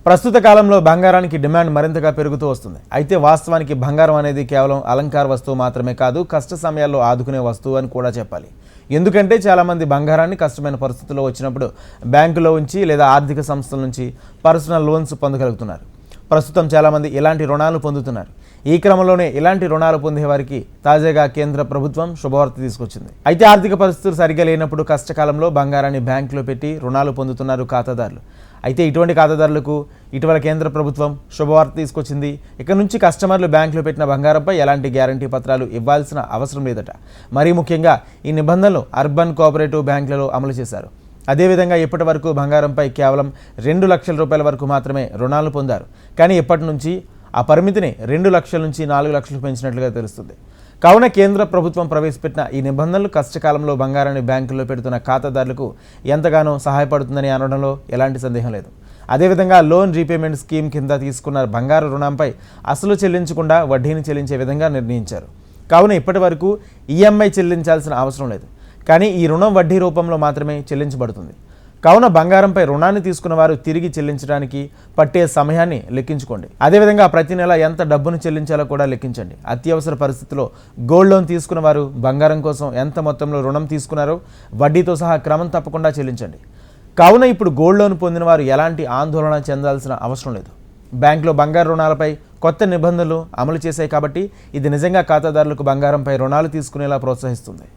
ప్రస్తుత కాలంలో బంగారానికి డిమాండ్ మరింతగా పెరుగుతూ వస్తుంది. అయితే వాస్తవానికి బంగారం అనేది కేవలం అలంకార వస్తువు మాత్రమే కాదు, కష్ట సమయాల్లో ఆదుకునే వస్తువు అని కూడా చెప్పాలి. ఎందుకంటే చాలామంది బంగారాన్ని కష్టమైన పరిస్థితుల్లో వచ్చినప్పుడు బ్యాంకులో ఉంచి లేదా ఆర్థిక సంస్థల నుంచి పర్సనల్ లోన్స్ పొందగలుగుతున్నారు. ప్రస్తుతం చాలామంది ఇలాంటి రుణాలు పొందుతున్నారు. ఈ క్రమంలోనే ఇలాంటి రుణాలు పొందే వారికి తాజాగా కేంద్ర ప్రభుత్వం శుభవార్త తీసుకొచ్చింది. అయితే ఆర్థిక పరిస్థితులు సరిగా లేనప్పుడు కష్టకాలంలో బంగారాన్ని బ్యాంకులో పెట్టి రుణాలు పొందుతున్నారు ఖాతాదారులు. అయితే ఇటువంటి ఖాతాదారులకు ఇటీవల కేంద్ర ప్రభుత్వం శుభవార్త తీసుకొచ్చింది. ఇక నుంచి కస్టమర్లు బ్యాంకులో పెట్టిన బంగారంపై ఎలాంటి గ్యారంటీ పత్రాలు ఇవ్వాల్సిన అవసరం లేదట. మరీ ముఖ్యంగా ఈ నిబంధనలు అర్బన్ కోఆపరేటివ్ బ్యాంకులలో అమలు చేశారు. అదేవిధంగా ఇప్పటి వరకు బంగారంపై కేవలం 2 లక్షల రూపాయల వరకు మాత్రమే రుణాలు పొందారు. కానీ ఇప్పటి నుంచి ఆ పరిమితిని 2 లక్షల నుంచి 4 లక్షలకు పెంచినట్లుగా తెలుస్తుంది. కావున కేంద్ర ప్రభుత్వం ప్రవేశపెట్టిన ఈ నిబంధనలు కష్టకాలంలో బంగారాన్ని బ్యాంకుల్లో పెడుతున్న ఖాతాదారులకు ఎంతగానో సహాయపడుతుందని అనడంలో ఎలాంటి సందేహం లేదు. అదేవిధంగా లోన్ రీపేమెంట్ స్కీమ్ కింద తీసుకున్న బంగారు రుణంపై అసలు చెల్లించకుండా వడ్డీని చెల్లించే విధంగా నిర్ణయించారు. కావున ఇప్పటి వరకు ఈఎంఐ చెల్లించాల్సిన అవసరం లేదు. కానీ ఈ రుణం వడ్డీ రూపంలో మాత్రమే చెల్లించబడుతుంది. కావున బంగారంపై రుణాన్ని తీసుకున్న వారు తిరిగి చెల్లించడానికి పట్టే సమయాన్ని లెక్కించుకోండి. అదేవిధంగా ప్రతి నెల ఎంత డబ్బును చెల్లించాలో కూడా లెక్కించండి. అత్యవసర పరిస్థితుల్లో గోల్డ్ లోన్ తీసుకున్న వారు బంగారం కోసం ఎంత మొత్తంలో రుణం తీసుకున్నారో వడ్డీతో సహా క్రమం తప్పకుండా చెల్లించండి. కావున ఇప్పుడు గోల్డ్ లోన్ పొందిన వారు ఎలాంటి ఆందోళన చెందాల్సిన అవసరం లేదు. బ్యాంకులో బంగారు రుణాలపై కొత్త నిబంధనలు అమలు చేశాయి కాబట్టి ఇది నిజంగా ఖాతాదారులకు బంగారంపై రుణాలు తీసుకునేలా ప్రోత్సహిస్తుంది.